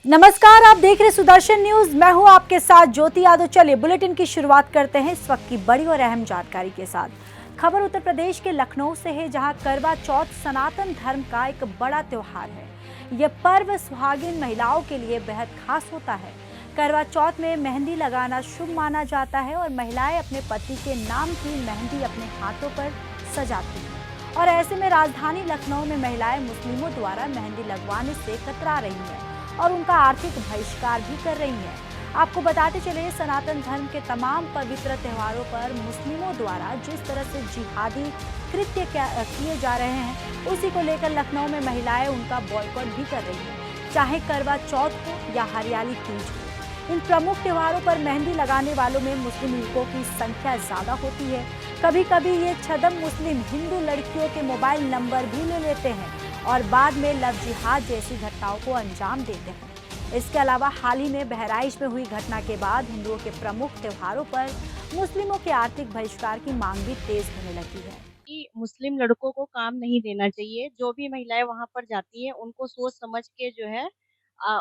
नमस्कार, आप देख रहे सुदर्शन न्यूज। मैं हूं आपके साथ ज्योति यादव। चलिए बुलेटिन की शुरुआत करते हैं इस वक्त की बड़ी और अहम जानकारी के साथ। खबर उत्तर प्रदेश के लखनऊ से है, जहां करवा चौथ सनातन धर्म का एक बड़ा त्योहार है। यह पर्व सुहागिन महिलाओं के लिए बेहद खास होता है। करवा चौथ में मेहंदी लगाना शुभ माना जाता है और महिलाएं अपने पति के नाम की मेहंदी अपने हाथों पर सजाती हैं। और ऐसे में राजधानी लखनऊ में महिलाएं मुस्लिमों द्वारा मेहंदी लगवाने से कतरा रही हैं और उनका आर्थिक बहिष्कार भी कर रही हैं। आपको बताते चले, सनातन धर्म के तमाम पवित्र त्योहारों पर मुस्लिमों द्वारा जिस तरह से जिहादी कृत्य किए जा रहे हैं, उसी को लेकर लखनऊ में महिलाएं उनका बॉयकॉट भी कर रही हैं, चाहे करवा चौथ हो या हरियाली तीज हो। इन प्रमुख त्योहारों पर मेहंदी लगाने वालों में मुस्लिम युवकों की संख्या ज्यादा होती है। कभी कभी ये छदम मुस्लिम हिंदू लड़कियों के मोबाइल नंबर भी ले लेते हैं और बाद में लव जिहाद जैसी घटनाओं को अंजाम देते हैं। इसके अलावा हाल ही में बहराइच में हुई घटना के बाद हिंदुओं के प्रमुख त्योहारों पर मुस्लिमों के आर्थिक बहिष्कार की मांग भी तेज होने लगी है। कि मुस्लिम लड़कों को काम नहीं देना चाहिए। जो भी महिलाएं वहां पर जाती हैं उनको सोच समझ के जो है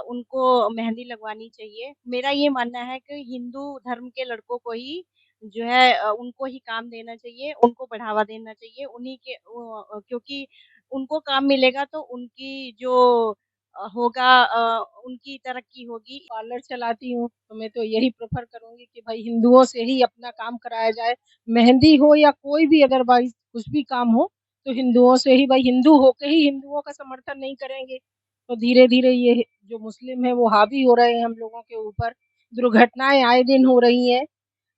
उनको मेहंदी लगवानी चाहिए। मेरा ये मानना है कि हिंदू धर्म के लड़कों को ही जो है उनको ही काम देना चाहिए, उनको बढ़ावा देना चाहिए। उन्हीं के क्योंकि उनको काम मिलेगा तो उनकी जो होगा उनकी तरक्की होगी। पार्लर चलाती हूँ तो मैं तो यही प्रेफर करूंगी कि भाई हिंदुओं से ही अपना काम कराया जाए। मेहंदी हो या कोई भी अदरवाइज कुछ भी काम हो तो हिंदुओं से ही, भाई हिंदू होके ही हिंदुओं का समर्थन नहीं करेंगे तो धीरे धीरे ये जो मुस्लिम है वो हावी हो रहे हैं हम लोगों के ऊपर। दुर्घटनाएं आए दिन हो रही हैं,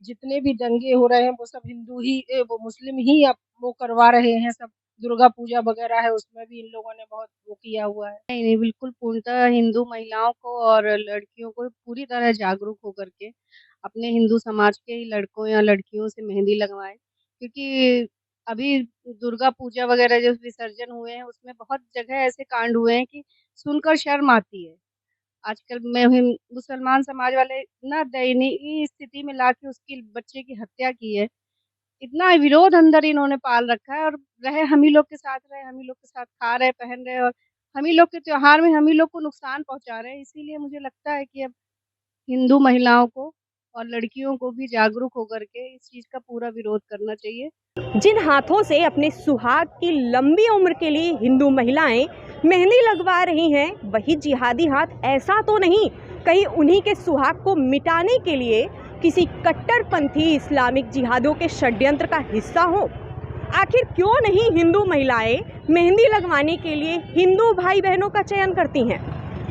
जितने भी दंगे हो रहे हैं वो सब हिंदू ही वो मुस्लिम ही अब वो करवा रहे हैं सब। दुर्गा पूजा वगैरह है उसमें भी इन लोगों ने बहुत वो किया हुआ है। नहीं, नहीं, बिल्कुल पूर्णतः हिंदू महिलाओं को और लड़कियों को पूरी तरह जागरूक होकर के अपने हिंदू समाज के ही लड़कों या लड़कियों से मेहंदी लगवाएं। क्योंकि अभी दुर्गा पूजा वगैरह जो विसर्जन हुए हैं उसमें बहुत जगह ऐसे कांड हुए हैं कि सुनकर शर्म आती है। आजकल में मुसलमान समाज वाले इतना दयनीय स्थिति में लाके उसकी बच्चे की हत्या की है। इतना विरोध अंदर इन्होंने पाल रखा है और रहे हम ही लोग के साथ रहे, हम ही लोग के साथ खा रहे, पहन रहे और हम ही लोग के त्योहार में हम ही लोग को नुकसान पहुँचा रहे हैं। इसीलिए मुझे लगता है कि अब हिंदू महिलाओं को और लड़कियों को भी जागरूक होकर के इस चीज़ का पूरा विरोध करना चाहिए। जिन हाथों से अपने सुहाग की लंबी उम्र के लिए हिंदू महिलाएं मेहंदी लगवा रही हैं, वही जिहादी हाथ ऐसा तो नहीं कहीं उन्हीं के सुहाग को मिटाने के लिए किसी कट्टरपंथी इस्लामिक जिहादियों के षड्यंत्र का हिस्सा हो? आखिर क्यों नहीं हिंदू महिलाएं मेहंदी लगवाने के लिए हिंदू भाई बहनों का चयन करती हैं?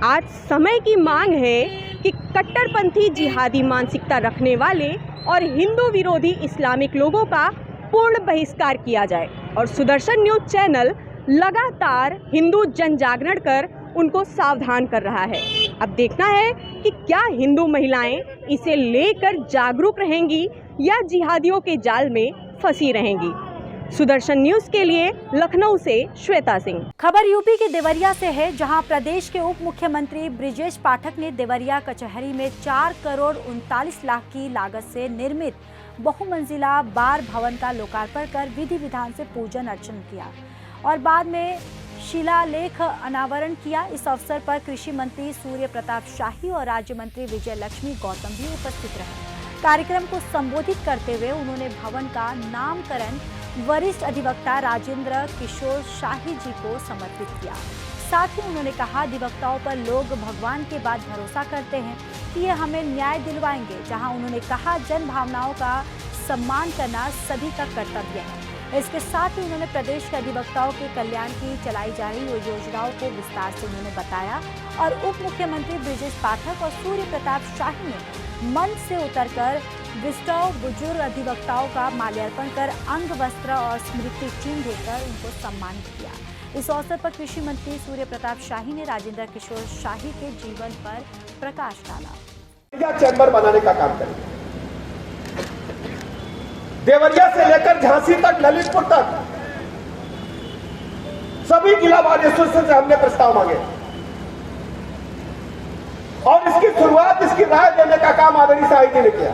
आज समय की मांग है कि कट्टरपंथी जिहादी मानसिकता रखने वाले और हिंदू विरोधी इस्लामिक लोगों का पूर्ण बहिष्कार किया जाए और सुदर्शन न्यूज चैनल लगातार हिंदू जन जागरण कर उनको सावधान कर रहा है। अब देखना है कि क्या हिंदू महिलाएं इसे लेकर जागरूक रहेंगी या जिहादियों के जाल में फंसी रहेंगी। सुदर्शन न्यूज के लिए लखनऊ से श्वेता सिंह। खबर यूपी के देवरिया से है, जहां प्रदेश के उप मुख्यमंत्री ब्रिजेश पाठक ने देवरिया कचहरी में 4 करोड़ 39 लाख की लागत से निर्मित बहुमंजिला बार भवन का लोकार्पण कर विधि विधान से पूजन अर्चन किया और बाद में शिलालेख अनावरण किया। इस अवसर पर कृषि मंत्री सूर्य प्रताप शाही और राज्य मंत्री विजय लक्ष्मी गौतम भी उपस्थित रहे। कार्यक्रम को संबोधित करते हुए उन्होंने भवन का नामकरण वरिष्ठ अधिवक्ता राजेंद्र किशोर शाही जी को समर्पित किया। साथ ही उन्होंने कहा, अधिवक्ताओं पर लोग भगवान के बाद भरोसा करते हैं कि ये हमें न्याय दिलवाएंगे। जहां उन्होंने कहा, जन भावनाओं का सम्मान करना सभी का कर्तव्य है। इसके साथ ही उन्होंने प्रदेश के अधिवक्ताओं के कल्याण की चलाई जा रही योजनाओं को विस्तार से उन्होंने बताया और उप मुख्यमंत्री ब्रिजेश पाठक और सूर्य प्रताप शाही ने मंच से उतरकर विस्टाव बुजुर्ग अधिवक्ताओं का माल्यार्पण कर अंग वस्त्र और स्मृति चिन्ह देकर उनको सम्मानित किया। इस अवसर पर कृषि मंत्री सूर्य प्रताप शाही ने राजेंद्र किशोर शाही के जीवन पर प्रकाश डाला। चैम्बर बनाने का काम करेंगे। देवरिया से लेकर झांसी तक, ललितपुर तक सभी जिला बार एसोसिएशन से हमने प्रस्ताव मांगे और इसकी शुरुआत, इसकी राय देने का काम आदरणीय शाही जी ने किया।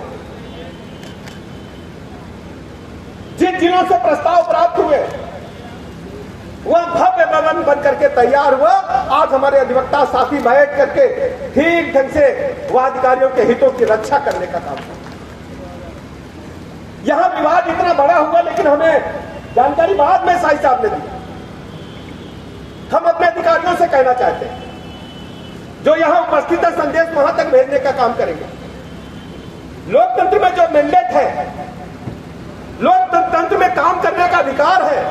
जिन जिलों से प्रस्ताव प्राप्त हुए वह भव्य भवन बन करके तैयार हुआ। आज हमारे अधिवक्ता साथी बैठ करके ठीक ढंग से वह अधिकारियों के हितों की रक्षा करने का काम कर। यहां विवाद इतना बड़ा हुआ, लेकिन हमें जानकारी बाद में शाही साहब ने दी। हम अपने अधिकारियों से कहना चाहते हैं, जो यहां उपस्थित है, संदेश वहां तक भेजने का काम करेंगे। लोकतंत्र में जो मैंडेट है, लोकतंत्र में काम करने का अधिकार है,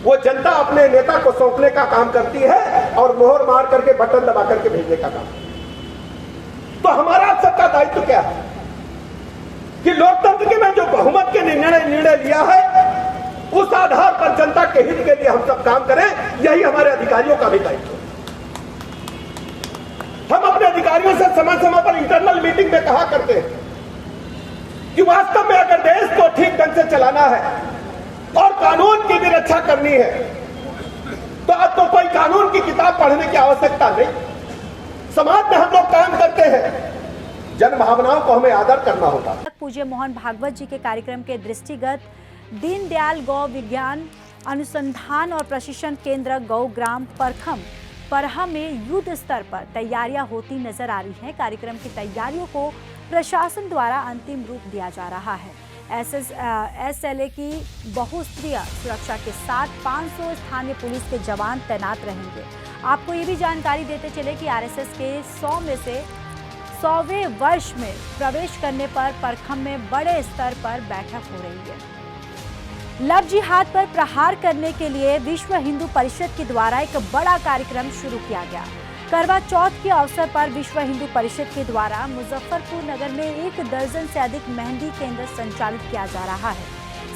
वो जनता अपने नेता को सौंपने का काम करती है और मोहर मार करके बटन दबा करके भेजने का काम। तो हमारा सबका दायित्व क्या है कि लोकतंत्र के में जो बहुमत के निर्णय लिया है, उस आधार पर जनता के हित के लिए हम सब काम करें। यही हमारे अधिकारियों का भी दायित्व है। हम अपने अधिकारियों से समय समय पर इंटरनल मीटिंग में कहा करते हैं कि वास्तव में अगर देश को ठीक ढंग से चलाना है और कानून की भी रक्षा करनी है, तो अब तो कोई कानून की किताब पढ़ने की आवश्यकता नहीं। समाज में हम लोग काम करते हैं, जन भावनाओं को हमें आदर करना होगा। पूज्य मोहन भागवत जी के कार्यक्रम के दृष्टिगत दीनदयाल गौ विज्ञान अनुसंधान और प्रशिक्षण केंद्र गौ ग्राम परहा में युद्ध स्तर पर तैयारियां होती नजर आ रही हैं। कार्यक्रम की तैयारियों को प्रशासन द्वारा अंतिम रूप दिया जा रहा है। SLA की बहुस्तरीय सुरक्षा के साथ 500 स्थानीय पुलिस के जवान तैनात रहेंगे। आपको ये भी जानकारी देते चले कि RSS के 100 में से 100वें वर्ष में प्रवेश करने पर परखम में बड़े स्तर पर बैठक हो रही है। लव जिहाद पर प्रहार करने के लिए विश्व हिंदू परिषद के द्वारा एक बड़ा कार्यक्रम शुरू किया गया। करवा चौथ के अवसर पर विश्व हिंदू परिषद के द्वारा मुजफ्फरपुर नगर में 1 दर्जन से अधिक मेहंदी केंद्र संचालित किया जा रहा है।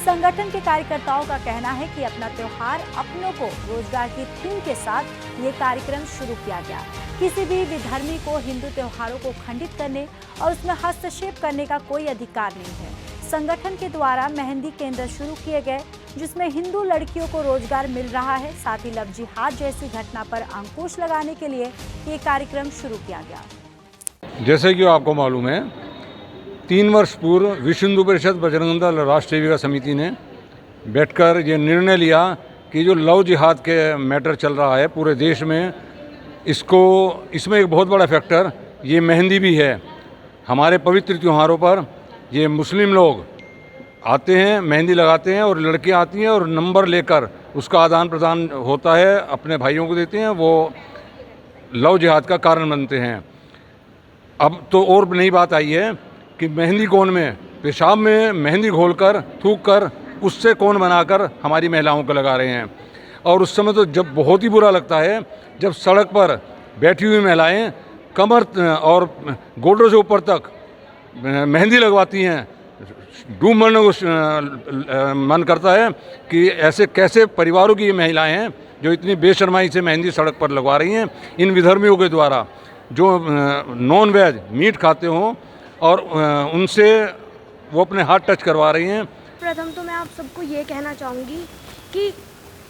संगठन के कार्यकर्ताओं का कहना है कि अपना त्योहार अपनों को रोजगार की थीम के साथ ये कार्यक्रम शुरू किया गया। किसी भी विधर्मी को हिंदू त्योहारों को खंडित करने और उसमें हस्तक्षेप करने का कोई अधिकार नहीं है। संगठन के द्वारा मेहंदी केंद्र शुरू किए गए, जिसमें हिंदू लड़कियों को रोजगार मिल रहा है। साथ ही लव जिहाद जैसी घटना पर अंकुश लगाने के लिए ये कार्यक्रम शुरू किया गया। जैसे कि आपको मालूम है, 3 वर्ष पूर्व विश्व हिंदू परिषद बजरंग दल राष्ट्रीय सेविका समिति ने बैठकर ये निर्णय लिया कि जो लव जिहाद के मैटर चल रहा है पूरे देश में, इसमें एक बहुत बड़ा फैक्टर ये मेहंदी भी है। हमारे पवित्र त्योहारों पर ये मुस्लिम लोग आते हैं, मेहंदी लगाते हैं और लड़कियां आती हैं और नंबर लेकर उसका आदान प्रदान होता है, अपने भाइयों को देते हैं, वो लव जिहाद का कारण बनते हैं। अब तो और नई बात आई है कि मेहंदी कोन में पेशाब में मेहंदी घोलकर थूक कर उससे कोन बनाकर हमारी महिलाओं को लगा रहे हैं। और उस समय तो जब बहुत ही बुरा लगता है जब सड़क पर बैठी हुई महिलाएं कमर और गोडों से ऊपर तक मेहंदी लगवाती हैं। डूब मरने को मन करता है कि ऐसे कैसे परिवारों की ये महिलाएं हैं जो इतनी बेशर्माई से मेहंदी सड़क पर लगवा रही हैं इन विधर्मियों के द्वारा, जो नॉन वेज मीट खाते हों और उनसे वो अपने हाथ टच करवा रही हैं। प्रथम तो मैं आप सबको ये कहना चाहूँगी कि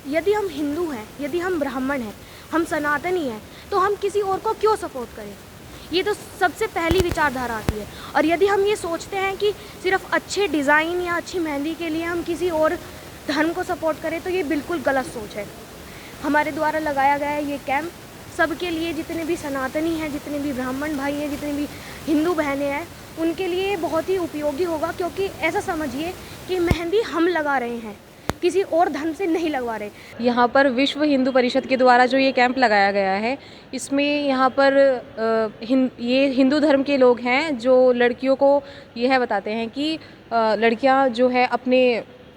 यदि हम हिंदू हैं, यदि हम ब्राह्मण हैं, हम सनातनी हैं, तो हम किसी और को क्यों सपोर्ट करें? ये तो सबसे पहली विचारधारा आती है। और यदि हम ये सोचते हैं कि सिर्फ अच्छे डिज़ाइन या अच्छी मेहंदी के लिए हम किसी और धर्म को सपोर्ट करें, तो ये बिल्कुल गलत सोच है। हमारे द्वारा लगाया गया है ये कैंप सबके लिए, जितने भी सनातनी हैं, जितने भी ब्राह्मण भाई हैं, जितने भी हिंदू बहनें हैं, उनके लिए बहुत ही उपयोगी होगा। क्योंकि ऐसा समझिए कि मेहंदी हम लगा रहे हैं, किसी और धर्म से नहीं लगवा रहे। यहाँ पर विश्व हिंदू परिषद के द्वारा जो ये कैंप लगाया गया है, इसमें यहाँ पर ये हिंदू धर्म के लोग हैं जो लड़कियों को यह बताते हैं कि लड़कियाँ जो है अपने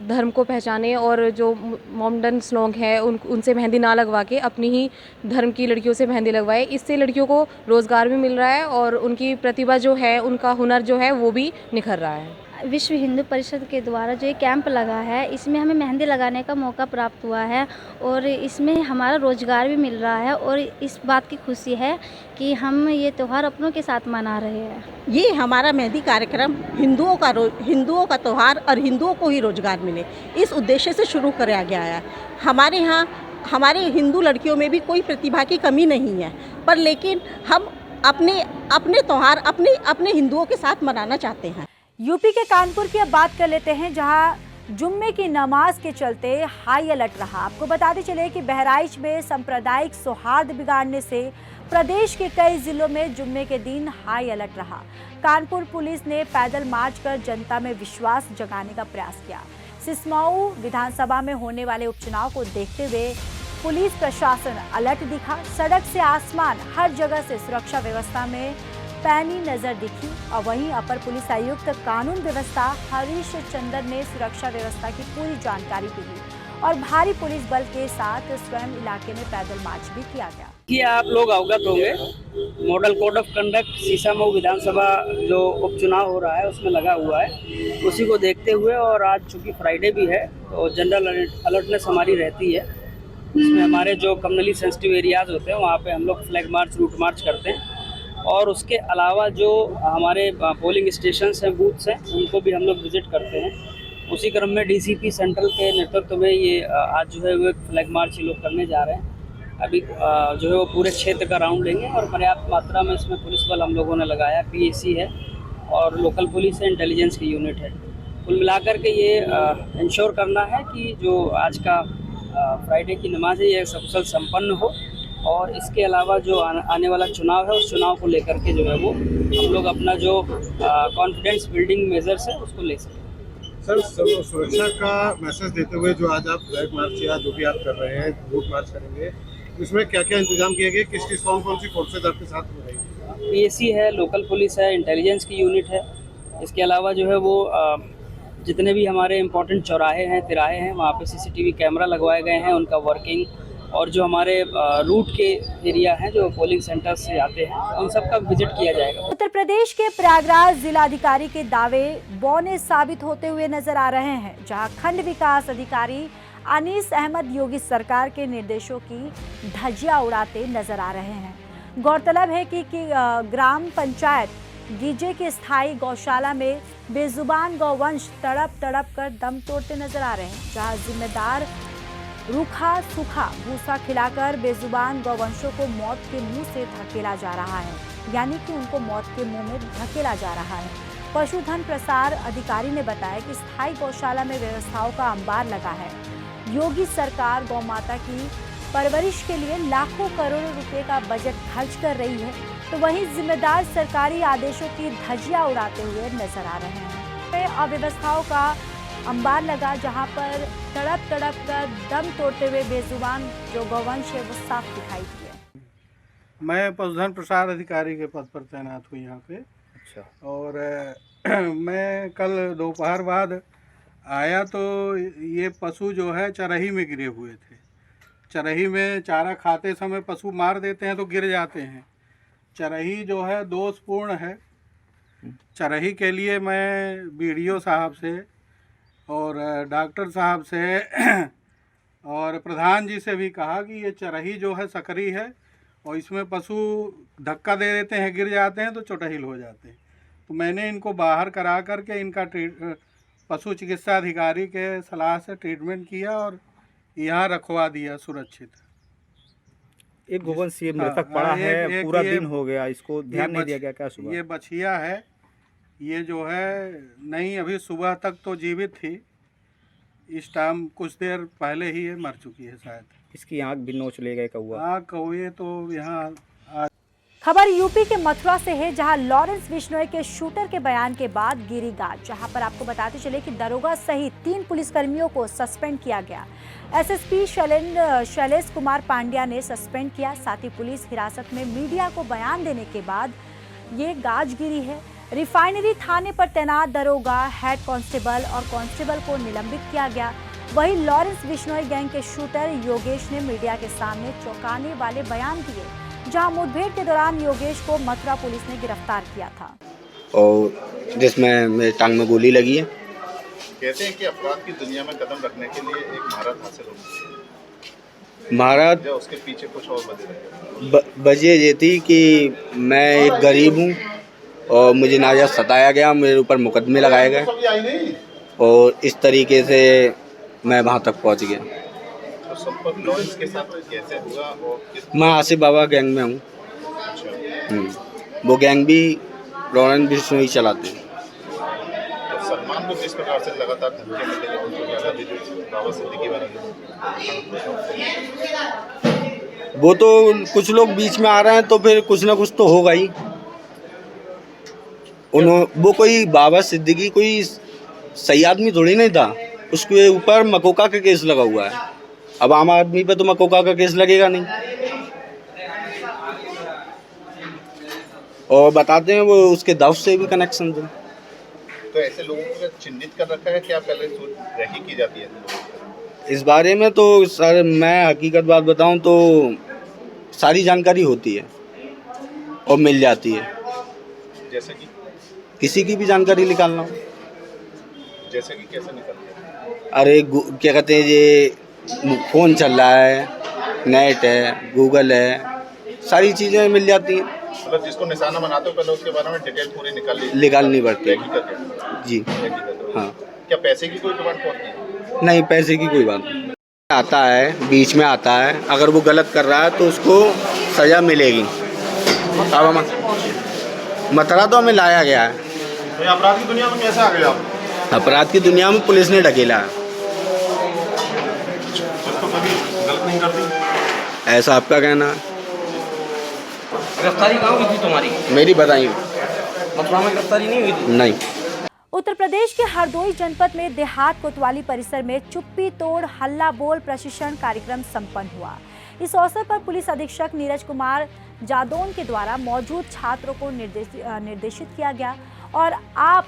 धर्म को पहचाने और जो मॉडर्न्स लोग हैं उनसे मेहंदी ना लगवा के अपनी ही धर्म की लड़कियों से मेहंदी लगवाए। इससे लड़कियों को रोज़गार भी मिल रहा है और उनकी प्रतिभा जो है, उनका हुनर जो है वो भी निखर रहा है। विश्व हिंदू परिषद के द्वारा जो ये कैंप लगा है, इसमें हमें मेहंदी लगाने का मौका प्राप्त हुआ है और इसमें हमारा रोज़गार भी मिल रहा है और इस बात की खुशी है कि हम ये त्यौहार अपनों के साथ मना रहे हैं। ये हमारा मेहंदी कार्यक्रम हिंदुओं का त्यौहार और हिंदुओं को ही रोज़गार मिले, इस उद्देश्य से शुरू कराया गया है। हमारे यहाँ हमारे हिंदू लड़कियों में भी कोई प्रतिभा की कमी नहीं है, पर लेकिन हम अपने त्यौहार अपने हिंदुओं के साथ मनाना चाहते हैं। यूपी के कानपुर की अब बात कर लेते हैं, जहां जुम्मे की नमाज के चलते हाई अलर्ट रहा। आपको बताते चले कि बहराइच में सांप्रदायिक सौहार्द बिगाड़ने से प्रदेश के कई जिलों में जुम्मे के दिन हाई अलर्ट रहा। कानपुर पुलिस ने पैदल मार्च कर जनता में विश्वास जगाने का प्रयास किया। सिसमाऊ विधानसभा में होने वाले उपचुनाव को देखते हुए पुलिस प्रशासन अलर्ट दिखा। सड़क से आसमान, हर जगह से सुरक्षा व्यवस्था में पैनी नजर दिखी। और वहीं अपर पुलिस आयुक्त कानून व्यवस्था हरीश चंदन ने सुरक्षा व्यवस्था की पूरी जानकारी दी और भारी पुलिस बल के साथ स्वयं इलाके में पैदल मार्च भी किया गया। कि आप लोग अवगत होंगे, model code of conduct Sisamau विधानसभा जो उपचुनाव हो रहा है उसमें लगा हुआ है। उसी को देखते हुए और आज चूँकि फ्राइडे भी है तो जनरल अलर्टनेस हमारी रहती है। इसमें हमारे जो कम्युनली सेंसिटिव एरियाज़ होते हैं वहाँ पे हम लोग फ्लैग मार्च, रूट मार्च करते हैं और उसके अलावा जो हमारे पोलिंग स्टेशंस हैं, बूथ्स हैं, उनको भी हम लोग विजिट करते हैं। उसी क्रम में डीसीपी सेंट्रल के नेतृत्व में ये आज जो है वो एक फ्लैग मार्च ये लोग करने जा रहे हैं। अभी जो है वो पूरे क्षेत्र का राउंड लेंगे और पर्याप्त मात्रा में इसमें पुलिस बल हम लोगों ने लगाया। पीएसी है और लोकल पुलिस है, इंटेलिजेंस की यूनिट है। कुल मिलाकर के ये इंश्योर करना है कि जो आज का फ्राइडे की नमाज है ये सकुशल संपन्न हो और इसके अलावा जो आने वाला चुनाव है उस चुनाव को लेकर के जो है वो हम लोग अपना जो कॉन्फिडेंस बिल्डिंग मेजर्स है उसको ले सकें। सर, सुरक्षा का मैसेज देते हुए जो आज आप फ्लैग मार्च या जो भी आप कर रहे हैं, रूट मार्च करेंगे, इसमें क्या क्या इंतजाम किए गए, किस कौन सी फोर्सेज आपके साथ हो रही है? पीएसी है, लोकल पुलिस है, इंटेलिजेंस की यूनिट है। इसके अलावा जो है वो जितने भी हमारे इम्पोर्टेंट चौराहे हैं, तिराहे हैं, वहाँ पे सीसीटीवी कैमरा लगवाए गए हैं, उनका वर्किंग और जो हमारे रूट के एरिया हैं जो पोलिंग सेंटर से आते हैं उन सब का विजिट किया जाएगा। उत्तर प्रदेश के प्रयागराज जिलाधिकारी के दावे बौने साबित होते हुए नजर आ रहे हैं, जहां खंड विकास अधिकारी अनीस अहमद योगी सरकार के निर्देशों की धज्जियां उड़ाते नजर आ रहे हैं। गौरतलब है कि ग्राम पंचायत गीजे की स्थायी गौशाला में बेजुबान गौवंश तड़प कर दम तोड़ते नजर आ रहे हैं, जहां जिम्मेदार रूखा सूखा भूसा खिलाकर बेजुबान गौवंशों को मौत के मुंह से धकेला जा रहा है, यानी कि उनको मौत के मुंह में धकेला जा रहा है। पशुधन प्रसार अधिकारी ने बताया कि स्थायी गौशाला में व्यवस्थाओं का अंबार लगा है। योगी सरकार गौ माता की परवरिश के लिए लाखों करोड़ों रुपए का बजट खर्च कर रही है, तो वहीं जिम्मेदार सरकारी आदेशों की धज्जियां उड़ाते हुए नजर आ रहे हैं। अव्यवस्थाओं का अंबार लगा, जहां पर तड़प कर दम तोड़ते हुए बेजुबान जो गौवंश है वो साफ दिखाई दिए। मैं पशुधन प्रसार अधिकारी के पद पर तैनात हुई यहाँ पे। अच्छा। और मैं कल दोपहर बाद आया तो ये पशु जो है चरही में गिरे हुए थे। चरही में चारा खाते समय पशु मार देते हैं तो गिर जाते हैं। चरही जो है दोषपूर्ण है। चरही के लिए मैं बीडीओ साहब से और डॉक्टर साहब से और प्रधान जी से भी कहा कि ये चरही जो है सकरी है और इसमें पशु धक्का दे देते हैं, गिर जाते हैं तो चोटहिल हो जाते हैं। तो मैंने इनको बाहर करा करके इनका पशु चिकित्सा अधिकारी के सलाह से ट्रीटमेंट किया और यहाँ रखवा दिया सुरक्षित। एक गोवंश ये मृतक पड़ा है, पूरा दिन हो गया, इसको ध्यान नहीं दिया गया क्या? सुबह ये बछिया है, ये जो है नहीं अभी सुबह तक तो जीवित थी, इस टाइम कुछ देर पहले ही ये मर चुकी है शायद। इसकी आँख भी नोच ले गए कौआ? आँख कौए तो यहाँ। खबर यूपी के मथुरा से है, जहां लॉरेंस बिश्नोई के शूटर के बयान के बाद गिरी गाज, जहां पर आपको बताते चले कि दरोगा सहित 3 पुलिसकर्मियों को सस्पेंड किया गया। एसएसपी शैलेश कुमार पांड्या ने सस्पेंड किया। साथ ही पुलिस हिरासत में मीडिया को बयान देने के बाद ये गाज गिरी है। रिफाइनरी थाने पर तैनात दरोगा, हेड कांस्टेबल और कांस्टेबल को निलंबित किया गया। वहीं लॉरेंस बिश्नोई गैंग के शूटर योगेश ने मीडिया के सामने चौंकाने वाले बयान दिए, जहां मुठभेड़ के दौरान योगेश को मथुरा पुलिस ने गिरफ्तार किया था और जिसमें मेरे टांग में गोली लगी है। कहते हैं कि अपराध की दुनिया में कदम रखने के लिए एक महारत हासिल होती है। महारत उसके पीछे कुछ और वजह ये थी कि मैं एक गरीब हूँ और मुझे नाजायज सताया गया, मेरे ऊपर मुकदमे लगाए गए और इस तरीके से मैं वहाँ तक पहुँच गया। तो संपर्क लॉरेंस के साथ कैसे हुआ? और मैं आसिफ बाबा गैंग में हूँ। अच्छा। वो गैंग भी लॉरेंस बिश्नोई चलाते हैं। तो सलमान को जिस प्रकार से लगातार धमकियां मिल रही हैं, उनको ज़्यादा भी जो बाबा सिद्दीकी वाला वो तो कुछ लोग बीच में आ रहे हैं तो फिर कुछ ना कुछ तो होगा ही। वो कोई बाबा सिद्दीकी कोई सही आदमी थोड़ी नहीं था, उसके ऊपर मकोका का केस लगा हुआ है। अब आम आदमी पे तो मकोका का केस लगेगा नहीं। और बताते हैं वो उसके दफ से भी कनेक्शन थे। तो ऐसे लोगों को चिन्हित कर रखा है, क्या पहले रैकी की जाती है? इस बारे में तो सर मैं हकीकत बात बताऊं तो सारी जानकारी होती है और मिल जाती है। जैसे कि किसी की भी जानकारी निकालना हो, जैसे कि कैसे निकलते हैं? अरे क्या कहते हैं, ये फ़ोन चल रहा है, नेट है, गूगल है, सारी चीज़ें मिल जाती हैं। मतलब जिसको निशाना बनाते हो पहले उसके बारे में डिटेल पूरी निकालनी पड़ती है जी। हाँ, क्या पैसे की कोई डिमांड होती है? नहीं, पैसे की कोई बात नहीं। आता है, बीच में आता है, अगर वो गलत कर रहा है तो उसको सज़ा मिलेगी। अब हम मतरा तो हमें लाया गया है। तो अपराध की दुनिया में कैसे आ गए आप? अपराध की दुनिया में पुलिस ने ढकेला है। जिसको कभी गलत नहीं करती, ऐसा आपका कहना है। गिरफ्तारी कहाँ हुई थी तुम्हारी? मेरी बताइए। मथुरा में गिरफ्तारी नहीं हुई थी? नहीं। उत्तर प्रदेश के हरदोई जनपद में देहात कोतवाली परिसर में चुप्पी तोड़ हल्ला बोल प्रशिक्षण कार्यक्रम संपन्न हुआ। इस अवसर पर पुलिस अधीक्षक नीरज कुमार जादौन के द्वारा मौजूद छात्रों को निर्देशित किया गया और आप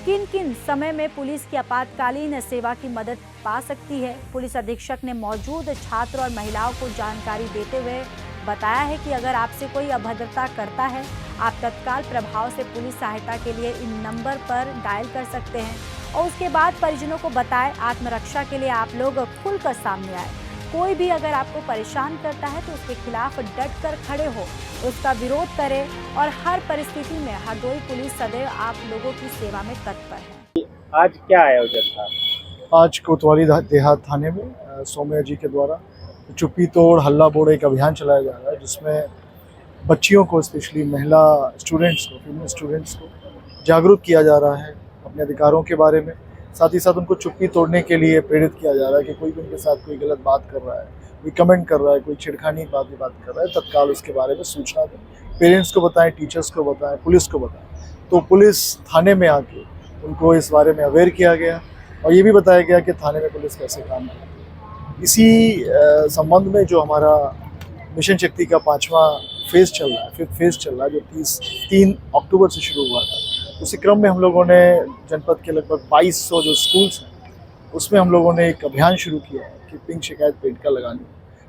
किन किन समय में पुलिस की आपातकालीन सेवा की मदद पा सकती है। पुलिस अधीक्षक ने मौजूद छात्र और महिलाओं को जानकारी देते हुए बताया है कि अगर आपसे कोई अभद्रता करता है, आप तत्काल प्रभाव से पुलिस सहायता के लिए इन नंबर पर डायल कर सकते हैं और उसके बाद परिजनों को बताएं। आत्मरक्षा के लिए आप लोग खुलकर सामने आए। कोई भी अगर आपको परेशान करता है तो उसके खिलाफ डट कर खड़े हो, उसका विरोध करें और हर परिस्थिति में हरदोई पुलिस सदैव आप लोगों की सेवा में तत्पर है। आज क्या आयोजन था? आज कोतवाली देहात थाने में सौम्या जी के द्वारा चुप्पी तोड़ हल्ला बोड़ एक अभियान चलाया जा रहा है, जिसमें बच्चियों को, स्पेशली महिला स्टूडेंट्स को, फीमेल स्टूडेंट्स को जागरूक किया जा रहा है अपने अधिकारों के बारे में। साथ ही साथ उनको चुप्पी तोड़ने के लिए प्रेरित किया जा रहा है कि कोई भी उनके साथ कोई गलत बात कर रहा है, कोई कमेंट कर रहा है, कोई छिड़खानी बात कर रहा है, तत्काल उसके बारे में सूचना दें। पेरेंट्स को बताएं, टीचर्स को बताएं, पुलिस को बताएं। तो पुलिस थाने में आके उनको इस बारे में अवेयर किया गया और ये भी बताया गया कि थाने में पुलिस कैसे काम करती है। इसी संबंध में जो हमारा मिशन शक्ति का 5वां फेज़ चल रहा है, 5th फेज़ चल रहा है, जो 3 अक्टूबर से शुरू हुआ था, उसी क्रम में हम लोगों ने जनपद के लगभग 2200 जो स्कूल्स हैं उसमें हम लोगों ने एक अभियान शुरू किया है कि पिंक शिकायत पेड का लगानी,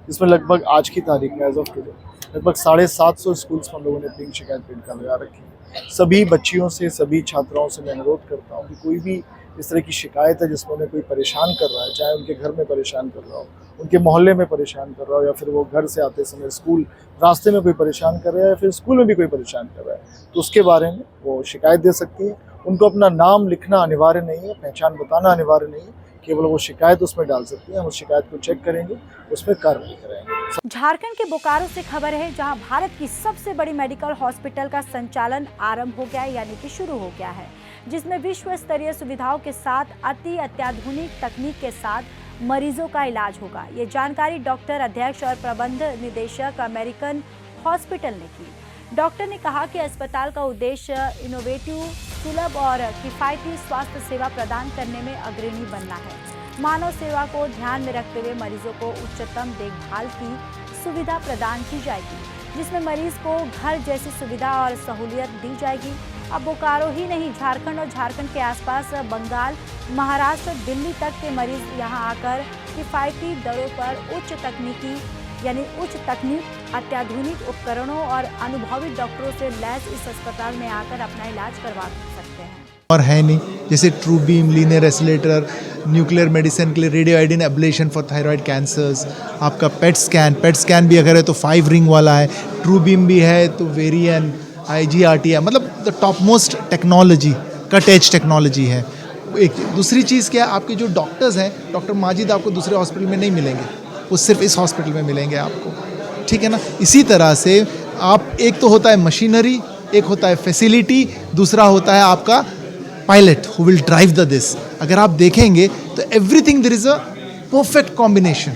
जिसमें लगभग आज की तारीख में एज ऑफ टुडे लगभग 750 स्कूल्स में हम लोगों ने पिंक शिकायत पेड का लगा रखी है। सभी बच्चियों से, सभी छात्राओं से मैं अनुरोध करता हूँ कि कोई भी इस तरह की शिकायत है जिसमें उन्हें कोई परेशान कर रहा है, चाहे उनके घर में परेशान कर रहा हो, उनके मोहल्ले में परेशान कर रहा हो, या फिर वो घर से आते समय स्कूल रास्ते में कोई परेशान कर रहा है, या फिर स्कूल में भी कोई परेशान कर रहा है, तो उसके बारे में वो शिकायत दे सकती है। उनको अपना नाम लिखना अनिवार्य नहीं है, पहचान बताना अनिवार्य नहीं है, केवल वो शिकायत उसमें डाल सकती है। हम उस शिकायत को चेक करेंगे, उसमें कार्रवाई करेंगे। झारखंड के बोकारो से खबर है, जहां भारत की सबसे बड़ी मेडिकल हॉस्पिटल का संचालन आरंभ हो गया है, यानी कि शुरू हो गया है, जिसमें विश्व स्तरीय सुविधाओं के साथ अत्याधुनिक तकनीक के साथ मरीजों का इलाज होगा। ये जानकारी डॉक्टर अध्यक्ष और प्रबंध निदेशक अमेरिकन हॉस्पिटल ने की। डॉक्टर ने कहा कि अस्पताल का उद्देश्य इनोवेटिव, सुलभ और किफायती स्वास्थ्य सेवा प्रदान करने में अग्रणी बनना है। मानव सेवा को ध्यान में रखते हुए मरीजों को उच्चतम देखभाल की सुविधा प्रदान की जाएगी, जिसमें मरीज को घर जैसी सुविधा और सहूलियत दी जाएगी। अब बोकारो ही नहीं, झारखंड और झारखंड के आसपास बंगाल, महाराष्ट्र, दिल्ली तक के मरीज यहां आकर किफायती दरों पर उच्च तकनीक, अत्याधुनिक उपकरणों और अनुभवी डॉक्टरों से लैस इस अस्पताल में आकर अपना इलाज करवा सकते हैं। और है नहीं, जैसे true beam, linear oscillator, nuclear medicine के लिए radio iodine ablation for thyroid cancers, आपका पेट स्कैन भी अगर है तो 5 रिंग वाला है, ट्रू बीम भी है तो वेरियन, IGRT है, मतलब the top most technology, cut edge technology है। एक दूसरी चीज़ क्या है, आपके जो डॉक्टर्स हैं, डॉक्टर माजिद आपको दूसरे हॉस्पिटल में नहीं मिलेंगे, वो सिर्फ इस हॉस्पिटल में मिलेंगे आपको, ठीक है ना। इसी तरह से आप, एक तो होता है मशीनरी, एक होता है फैसिलिटी, दूसरा होता है आपका pilot who will drive the this. अगर आप देखेंगे तो everything there is a perfect combination.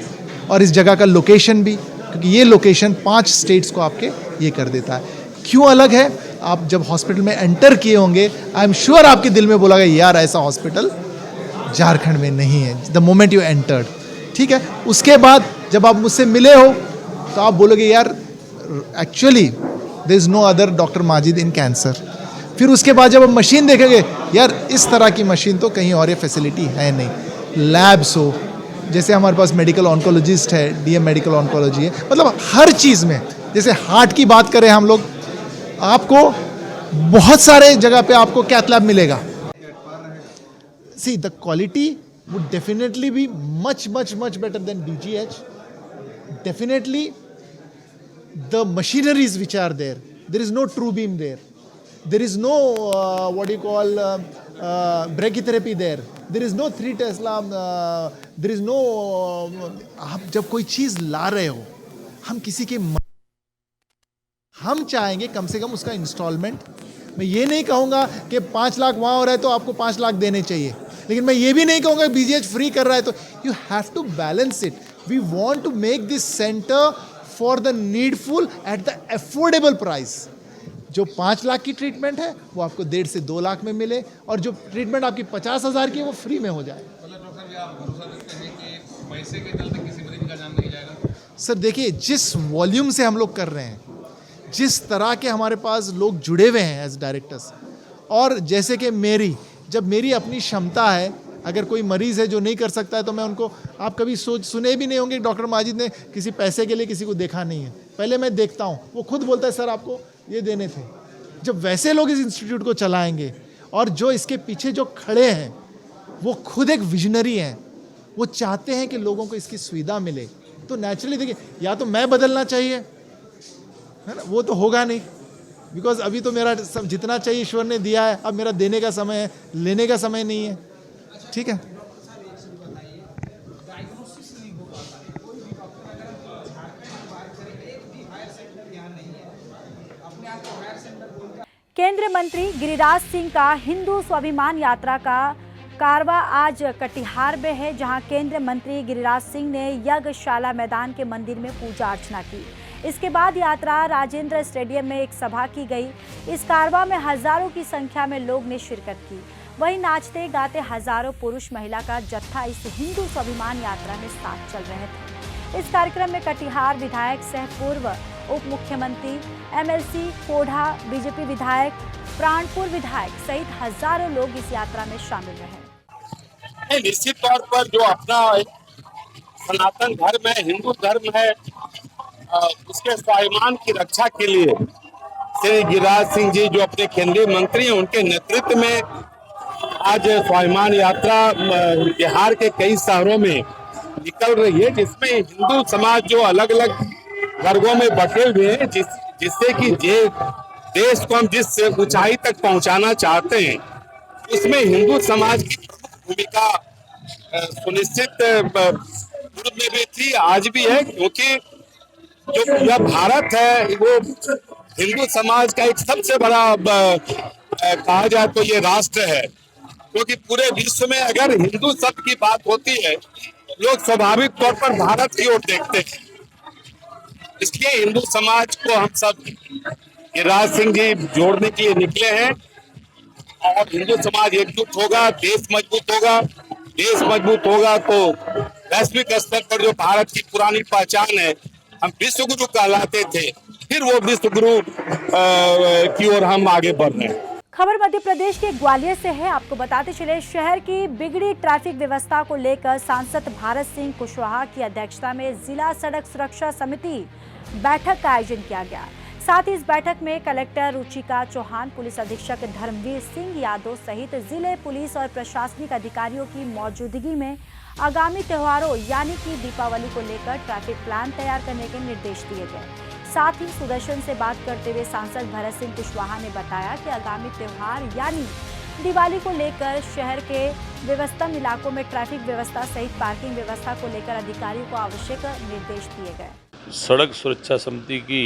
और इस जगह का लोकेशन भी, क्योंकि ये लोकेशन 5 स्टेट्स को आपके ये कर देता है। क्यों अलग है? आप जब हॉस्पिटल में एंटर किए होंगे, आई एम श्योर आपके दिल में बोला यार ऐसा हॉस्पिटल झारखंड में नहीं है द मोमेंट यू एंटर्ड। ठीक है, उसके बाद जब आप मुझसे मिले हो तो आप बोलोगे यार actually there is no other doctor Majid in cancer. फिर उसके बाद जब आप मशीन देखेंगे, यार इस तरह की मशीन तो कहीं और ये फैसिलिटी है नहीं। लैब्स हो, जैसे हमारे पास मेडिकल ऑन्कोलॉजिस्ट है, डीएम मेडिकल ऑन्कोलॉजी है, मतलब हर चीज़ में। जैसे हार्ट की बात करें हम लोग, आपको बहुत सारे जगह पे आपको कैथ लैब मिलेगा। See the quality would definitely be much better than BGH. Definitely the machineries which are there, there is no true beam there, there is no what you call brachytherapy there, there is no 3 Tesla, there is no आप जब कोई चीज़ ला रहे हो, हम किसी के हम चाहेंगे कम से कम उसका इंस्टॉलमेंट। मैं ये नहीं कहूँगा कि 5 लाख वहाँ हो रहा है तो आपको 5 लाख देने चाहिए, लेकिन मैं ये भी नहीं कहूँगा BGH फ्री कर रहा है तो you have to balance it. We want to make this centre for the needful at the affordable price. जो 5 लाख की ट्रीटमेंट है वो आपको 1.5 से 2 लाख में मिले, और जो ट्रीटमेंट आपकी 50,000 की है वो फ्री में हो जाए। सर देखिए, जिस वॉल्यूम से हम लोग कर रहे हैं, जिस तरह के हमारे पास लोग जुड़े हुए हैं एज डायरेक्टर्स, और जैसे कि जब मेरी अपनी क्षमता है, अगर कोई मरीज़ है जो नहीं कर सकता है तो मैं उनको, आप कभी सुने भी नहीं होंगे डॉक्टर माजिद ने किसी पैसे के लिए किसी को देखा नहीं है। पहले मैं देखता हूँ, वो खुद बोलता है सर आपको ये देने थे। जब वैसे लोग इस इंस्टीट्यूट को चलाएंगे, और जो इसके पीछे जो खड़े हैं वो खुद एक विजनरी हैं, वो चाहते हैं कि लोगों को इसकी सुविधा मिले, तो नेचुरली देखिए, या तो मैं बदलना चाहिए, है ना, वो तो होगा नहीं, बिकॉज अभी तो मेरा सब जितना चाहिए ईश्वर ने दिया है, अब मेरा देने का समय है, लेने का समय नहीं है। ठीक है, केंद्रीय मंत्री गिरिराज सिंह का हिंदू स्वाभिमान यात्रा का कारवा आज कटिहार में है, जहां केंद्रीय मंत्री गिरिराज सिंह ने यज्ञशाला मैदान के मंदिर में पूजा अर्चना की। इसके बाद यात्रा राजेंद्र स्टेडियम में एक सभा की गई। इस कारवा में हजारों की संख्या में लोग ने शिरकत की। वहीं नाचते गाते हजारों पुरुष महिला का जत्था इस हिंदू स्वाभिमान यात्रा में साथ चल रहे थे। इस कार्यक्रम में कटिहार विधायक सह पूर्व उप मुख्यमंत्री MLC कोढ़ा, बीजेपी विधायक, प्राणपुर विधायक सहित हजारों लोग इस यात्रा में शामिल रहे। निश्चित तौर पर जो अपना सनातन धर्म है, हिंदू धर्म है, उसके स्वाभिमान की रक्षा के लिए श्री गिरिराज सिंह जी जो अपने केंद्रीय मंत्री हैं, उनके नेतृत्व में आज स्वाभिमान यात्रा बिहार के कई शहरों में निकल रही है, जिसमें हिंदू समाज जो अलग अलग वर्गों में बटे हुए हैं, जिससे कि देश को हम जिस ऊंचाई तक पहुंचाना चाहते हैं, उसमें हिंदू समाज की भूमिका सुनिश्चित पूर्व में भी थी, आज भी है, क्योंकि जो पूरा भारत है वो हिंदू समाज का एक सबसे बड़ा कहा जाए तो ये राष्ट्र है, क्योंकि पूरे विश्व में अगर हिंदू शब्द की बात होती है, लोग स्वाभाविक तौर पर भारत की ओर देखते हैं। इसलिए हिंदू समाज को हम सब गिरिराज सिंह जी जोड़ने के लिए निकले हैं, और हिंदू समाज एकजुट होगा, देश मजबूत होगा। देश मजबूत होगा तो वैश्विक स्तर पर जो भारत की पुरानी पहचान है, हम विश्व गुरु कहलाते थे, फिर वो विश्व गुरु की ओर हम आगे बढ़ रहे हैं। खबर मध्य प्रदेश के ग्वालियर से है। आपको बताते चले, शहर की बिगड़ी ट्रैफिक व्यवस्था को लेकर सांसद भारत सिंह कुशवाहा की अध्यक्षता में जिला सड़क सुरक्षा समिति बैठक का आयोजन किया गया। साथ ही इस बैठक में कलेक्टर रुचिका चौहान, पुलिस अधीक्षक धर्मवीर सिंह यादव सहित जिले पुलिस और प्रशासनिक अधिकारियों की मौजूदगी में आगामी त्योहारों यानी कि दीपावली को लेकर ट्रैफिक प्लान तैयार करने के निर्देश दिए गए। साथ ही सुदर्शन से बात करते हुए सांसद भरत सिंह कुशवाहा ने बताया कि आगामी त्योहार यानी दिवाली को लेकर शहर के व्यवस्थित इलाकों में ट्रैफिक व्यवस्था सहित पार्किंग व्यवस्था को लेकर अधिकारियों को आवश्यक निर्देश दिए गए। सड़क सुरक्षा समिति की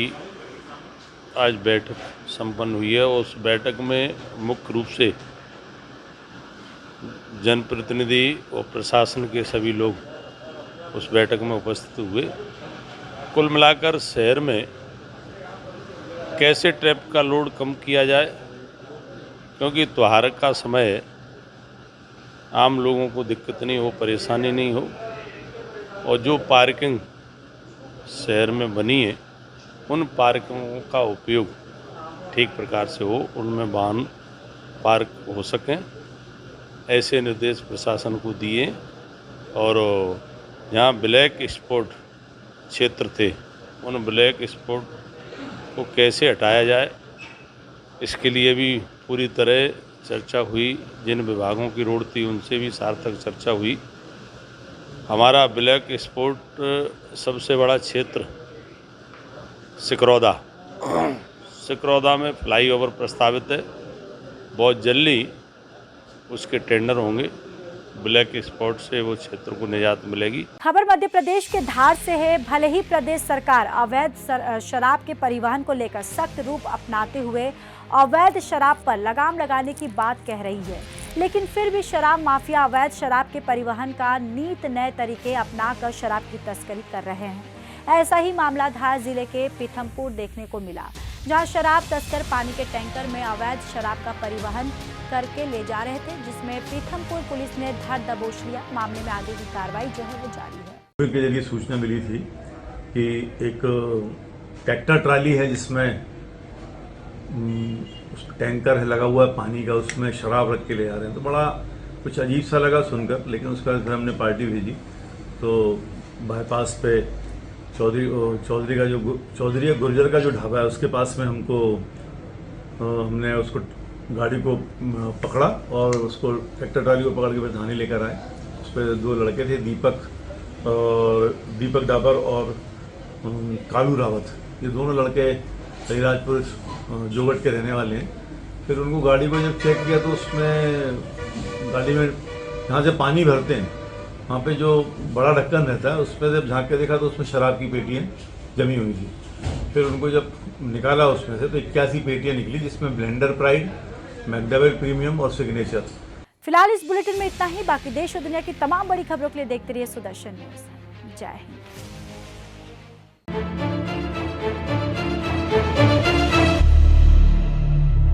आज बैठक संपन्न हुई है। उस बैठक में मुख्य रूप से जनप्रतिनिधि और प्रशासन के सभी लोग उस बैठक में उपस्थित हुए। कुल मिलाकर शहर में कैसे ट्रैफिक का लोड कम किया जाए, क्योंकि त्योहार का समय है, आम लोगों को दिक्कत नहीं हो, परेशानी नहीं हो, और जो पार्किंग शहर में बनी है उन पार्किंगों का उपयोग ठीक प्रकार से हो, उनमें वाहन पार्क हो सकें, ऐसे निर्देश प्रशासन को दिए। और जहाँ ब्लैक स्पॉट क्षेत्र थे उन ब्लैक स्पॉट को कैसे हटाया जाए, इसके लिए भी पूरी तरह चर्चा हुई। जिन विभागों की रोड थी उनसे भी सार्थक चर्चा हुई। हमारा ब्लैक स्पॉट सबसे बड़ा क्षेत्र सिकरौदा में फ्लाईओवर प्रस्तावित है, बहुत जल्दी उसके टेंडर होंगे। ब्लैक स्पॉट से वो क्षेत्र को निजात मिलेगी। खबर मध्य प्रदेश के धार से है। भले ही प्रदेश सरकार अवैध शराब के परिवहन को लेकर सख्त रूप अपनाते हुए अवैध शराब पर लगाम लगाने की बात कह रही है, लेकिन फिर भी शराब माफिया अवैध शराब के परिवहन का नीत नए तरीके अपनाकर शराब की तस्करी कर रहे हैं। ऐसा ही मामला धार जिले के पीथमपुर देखने को मिला, जहां शराब तस्कर पानी के टैंकर में अवैध शराब का परिवहन करके ले जा रहे थे, जिसमें पीथमपुर पुलिस ने धर दबोच लिया। मामले में आगे की कार्रवाई जो है वो जारी है। के जरिए सूचना मिली थी कि एक ट्रैक्टर ट्राली है जिसमें टैंकर है लगा हुआ है पानी का, उसमें शराब रख के ले जा रहे हैं। तो बड़ा कुछ अजीब सा लगा सुनकर, लेकिन उसका फिर हमने पार्टी भेजी तो बाईपास पे चौधरी गुर्जर का जो ढाबा है उसके पास में हमने उसको गाड़ी को पकड़ा और उसको ट्रैक्टर ट्राली को पकड़ के फिर थाने लेकर आए। उस पर 2 लड़के थे, दीपक डाबर और कालू रावत। ये दोनों लड़के सहीराजपुर जोगट के रहने वाले हैं। फिर उनको गाड़ी को जब चेक किया तो उसमें गाड़ी में जहाँ से पानी भरते हैं वहाँ पे जो बड़ा ढक्कन रहता है उस पर जब झाँक के देखा तो उसमें शराब की पेटियाँ जमी हुई थी। फिर उनको जब निकाला उसमें से तो 81 पेटियाँ निकली, जिसमें ब्लेंडर प्राइड, मैकडवेल प्रीमियम और सिग्नेचर। फिलहाल इस बुलेटिन में इतना ही। बाकी देश और दुनिया की तमाम बड़ी खबरों के लिए देखते रहिए सुदर्शन न्यूज। जय हिंद।